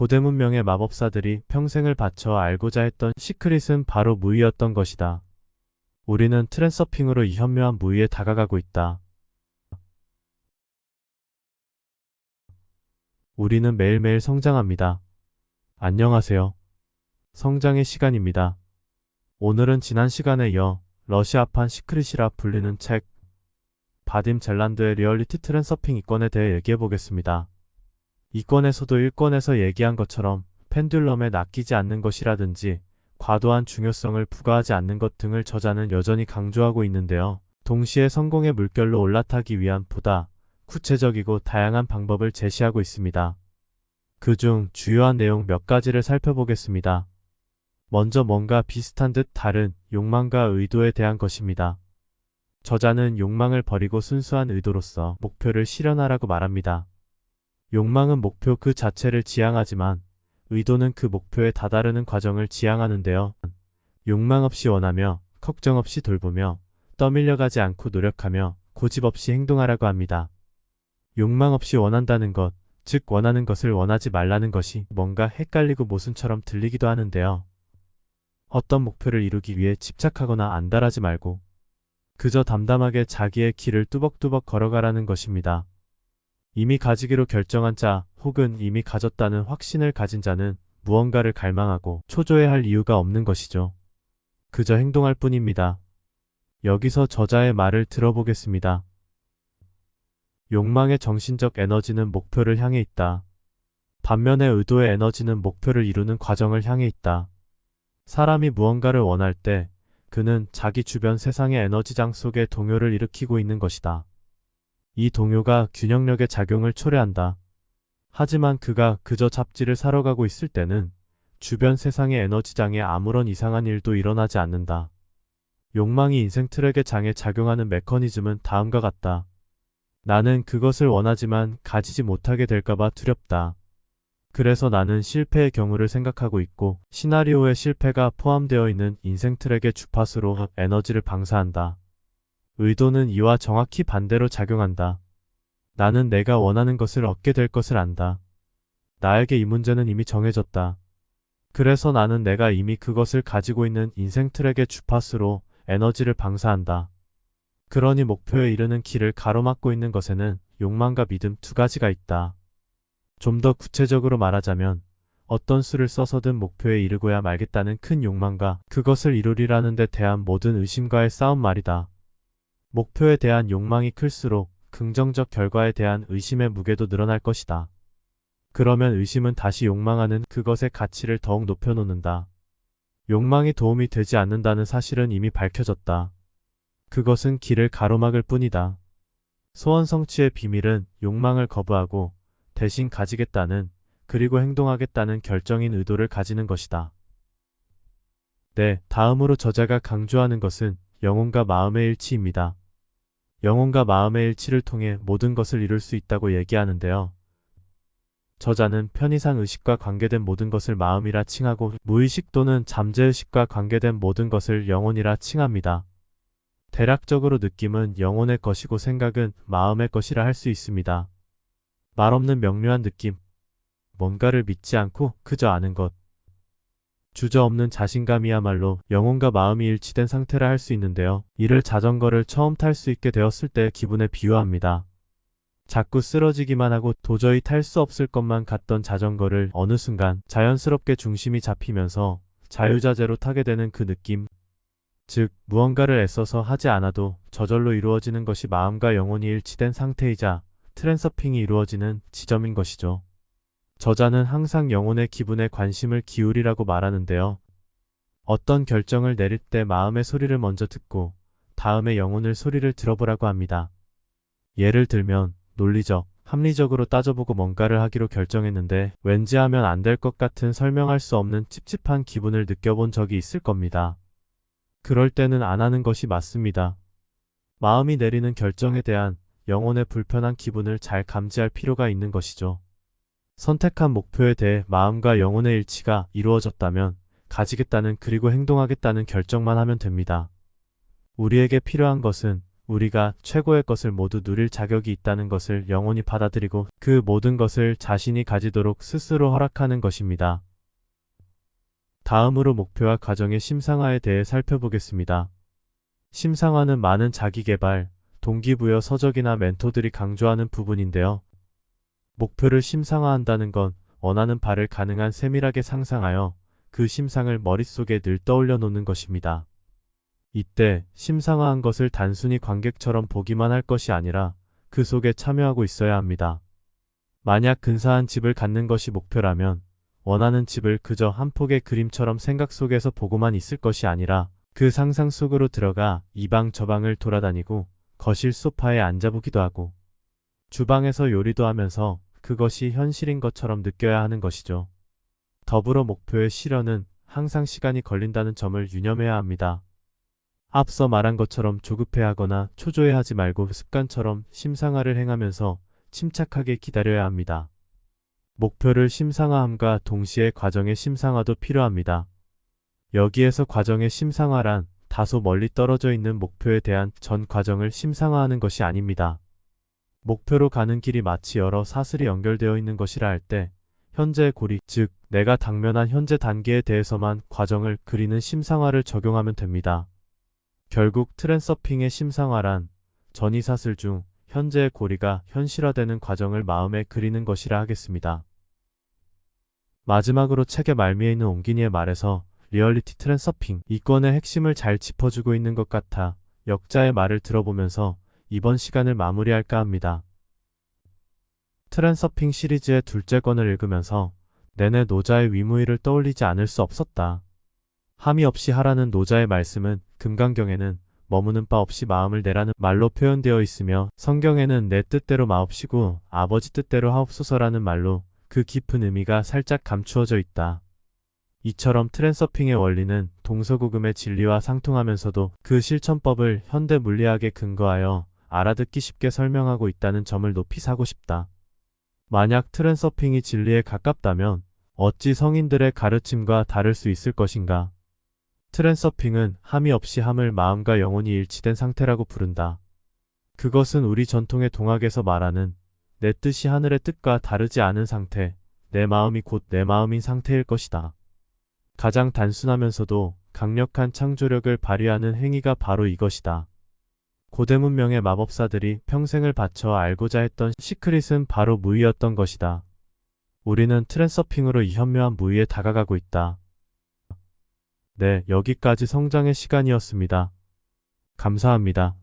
고대 문명의 마법사들이 평생을 바쳐 알고자 했던 시크릿은 바로 무의였던 것이다. 우리는 트랜서핑으로 이 현묘한 무의에 다가가고 있다. 우리는 매일매일 성장합니다. 안녕하세요. 성장의 시간입니다. 오늘은 지난 시간에 이어 러시아판 시크릿이라 불리는 책 바딤 젤란드의 리얼리티 트랜서핑 2권에 대해 얘기해보겠습니다. 2권에서도 1권에서 얘기한 것처럼 펜듈럼에 낚이지 않는 것이라든지 과도한 중요성을 부과하지 않는 것 등을 저자는 여전히 강조하고 있는데요. 동시에 성공의 물결로 올라타기 위한 보다 구체적이고 다양한 방법을 제시하고 있습니다. 그중 주요한 내용 몇 가지를 살펴보겠습니다. 먼저 뭔가 비슷한 듯 다른 욕망과 의도에 대한 것입니다. 저자는 욕망을 버리고 순수한 의도로서 목표를 실현하라고 말합니다. 욕망은 목표 그 자체를 지향하지만 의도는 그 목표에 다다르는 과정을 지향하는데요. 욕망 없이 원하며 걱정 없이 돌보며 떠밀려가지 않고 노력하며 고집 없이 행동하라고 합니다. 욕망 없이 원한다는 것, 즉 원하는 것을 원하지 말라는 것이 뭔가 헷갈리고 모순처럼 들리기도 하는데요. 어떤 목표를 이루기 위해 집착하거나 안달하지 말고 그저 담담하게 자기의 길을 뚜벅뚜벅 걸어가라는 것입니다. 이미 가지기로 결정한 자 혹은 이미 가졌다는 확신을 가진 자는 무언가를 갈망하고 초조해야 할 이유가 없는 것이죠. 그저 행동할 뿐입니다. 여기서 저자의 말을 들어보겠습니다. 욕망의 정신적 에너지는 목표를 향해 있다. 반면에 의도의 에너지는 목표를 이루는 과정을 향해 있다. 사람이 무언가를 원할 때 그는 자기 주변 세상의 에너지장 속에 동요를 일으키고 있는 것이다. 이 동요가 균형력의 작용을 초래한다. 하지만 그가 그저 잡지를 사러 가고 있을 때는 주변 세상의 에너지장에 아무런 이상한 일도 일어나지 않는다. 욕망이 인생 트랙의 장에 작용하는 메커니즘은 다음과 같다. 나는 그것을 원하지만 가지지 못하게 될까봐 두렵다. 그래서 나는 실패의 경우를 생각하고 있고 시나리오의 실패가 포함되어 있는 인생 트랙의 주파수로 에너지를 방사한다. 의도는 이와 정확히 반대로 작용한다. 나는 내가 원하는 것을 얻게 될 것을 안다. 나에게 이 문제는 이미 정해졌다. 그래서 나는 내가 이미 그것을 가지고 있는 인생 트랙의 주파수로 에너지를 방사한다. 그러니 목표에 이르는 길을 가로막고 있는 것에는 욕망과 믿음 두 가지가 있다. 좀 더 구체적으로 말하자면 어떤 수를 써서든 목표에 이르고야 말겠다는 큰 욕망과 그것을 이루리라는 데 대한 모든 의심과의 싸움 말이다. 목표에 대한 욕망이 클수록 긍정적 결과에 대한 의심의 무게도 늘어날 것이다. 그러면 의심은 다시 욕망하는 그것의 가치를 더욱 높여놓는다. 욕망이 도움이 되지 않는다는 사실은 이미 밝혀졌다. 그것은 길을 가로막을 뿐이다. 소원 성취의 비밀은 욕망을 거부하고 대신 가지겠다는 그리고 행동하겠다는 결정인 의도를 가지는 것이다. 네, 다음으로 저자가 강조하는 것은 영혼과 마음의 일치입니다. 영혼과 마음의 일치를 통해 모든 것을 이룰 수 있다고 얘기하는데요. 저자는 편의상 의식과 관계된 모든 것을 마음이라 칭하고 무의식 또는 잠재의식과 관계된 모든 것을 영혼이라 칭합니다. 대략적으로 느낌은 영혼의 것이고 생각은 마음의 것이라 할 수 있습니다. 말없는 명료한 느낌, 뭔가를 믿지 않고 그저 아는 것. 주저없는 자신감이야말로 영혼과 마음이 일치된 상태라 할 수 있는데요. 이를 자전거를 처음 탈 수 있게 되었을 때의 기분에 비유합니다. 자꾸 쓰러지기만 하고 도저히 탈 수 없을 것만 같던 자전거를 어느 순간 자연스럽게 중심이 잡히면서 자유자재로 타게 되는 그 느낌. 즉, 무언가를 애써서 하지 않아도 저절로 이루어지는 것이 마음과 영혼이 일치된 상태이자 트랜서핑이 이루어지는 지점인 것이죠. 저자는 항상 영혼의 기분에 관심을 기울이라고 말하는데요. 어떤 결정을 내릴 때 마음의 소리를 먼저 듣고 다음에 영혼의 소리를 들어보라고 합니다. 예를 들면 논리적, 합리적으로 따져보고 뭔가를 하기로 결정했는데 왠지 하면 안 될 것 같은 설명할 수 없는 찝찝한 기분을 느껴본 적이 있을 겁니다. 그럴 때는 안 하는 것이 맞습니다. 마음이 내리는 결정에 대한 영혼의 불편한 기분을 잘 감지할 필요가 있는 것이죠. 선택한 목표에 대해 마음과 영혼의 일치가 이루어졌다면 가지겠다는 그리고 행동하겠다는 결정만 하면 됩니다. 우리에게 필요한 것은 우리가 최고의 것을 모두 누릴 자격이 있다는 것을 영원히 받아들이고 그 모든 것을 자신이 가지도록 스스로 허락하는 것입니다. 다음으로 목표와 과정의 심상화에 대해 살펴보겠습니다. 심상화는 많은 자기개발, 동기부여 서적이나 멘토들이 강조하는 부분인데요. 목표를 심상화한다는 건 원하는 바를 가능한 세밀하게 상상하여 그 심상을 머릿속에 늘 떠올려 놓는 것입니다. 이때 심상화한 것을 단순히 관객처럼 보기만 할 것이 아니라 그 속에 참여하고 있어야 합니다. 만약 근사한 집을 갖는 것이 목표라면 원하는 집을 그저 한 폭의 그림처럼 생각 속에서 보고만 있을 것이 아니라 그 상상 속으로 들어가 이 방 저 방을 돌아다니고 거실 소파에 앉아보기도 하고 주방에서 요리도 하면서 그것이 현실인 것처럼 느껴야 하는 것이죠. 더불어 목표의 실현은 항상 시간이 걸린다는 점을 유념해야 합니다. 앞서 말한 것처럼 조급해하거나 초조해하지 말고 습관처럼 심상화를 행하면서 침착하게 기다려야 합니다. 목표를 심상화함과 동시에 과정의 심상화도 필요합니다. 여기에서 과정의 심상화란 다소 멀리 떨어져 있는 목표에 대한 전 과정을 심상화하는 것이 아닙니다. 목표로 가는 길이 마치 여러 사슬이 연결되어 있는 것이라 할 때 현재의 고리, 즉 내가 당면한 현재 단계에 대해서만 과정을 그리는 심상화를 적용하면 됩니다. 결국 트랜서핑의 심상화란 전이사슬 중 현재의 고리가 현실화되는 과정을 마음에 그리는 것이라 하겠습니다. 마지막으로 책의 말미에 있는 옹기니의 말에서 리얼리티 트랜서핑 이 권의 핵심을 잘 짚어주고 있는 것 같아 역자의 말을 들어보면서 이번 시간을 마무리할까 합니다. 트랜서핑 시리즈의 둘째 권을 읽으면서 내내 노자의 위무이를 떠올리지 않을 수 없었다. 함이 없이 하라는 노자의 말씀은 금강경에는 머무는 바 없이 마음을 내라는 말로 표현되어 있으며 성경에는 내 뜻대로 마옵시고 아버지 뜻대로 하옵소서라는 말로 그 깊은 의미가 살짝 감추어져 있다. 이처럼 트랜서핑의 원리는 동서고금의 진리와 상통하면서도 그 실천법을 현대 물리학에 근거하여 알아듣기 쉽게 설명하고 있다는 점을 높이 사고 싶다. 만약 트랜서핑이 진리에 가깝다면 어찌 성인들의 가르침과 다를 수 있을 것인가? 트랜서핑은 함이 없이 함을 마음과 영혼이 일치된 상태라고 부른다. 그것은 우리 전통의 동학에서 말하는 내 뜻이 하늘의 뜻과 다르지 않은 상태, 내 마음이 곧 내 마음인 상태일 것이다. 가장 단순하면서도 강력한 창조력을 발휘하는 행위가 바로 이것이다. 고대 문명의 마법사들이 평생을 바쳐 알고자 했던 시크릿은 바로 무의였던 것이다. 우리는 트랜서핑으로 이 현묘한 무의에 다가가고 있다. 네, 여기까지 성장의 시간이었습니다. 감사합니다.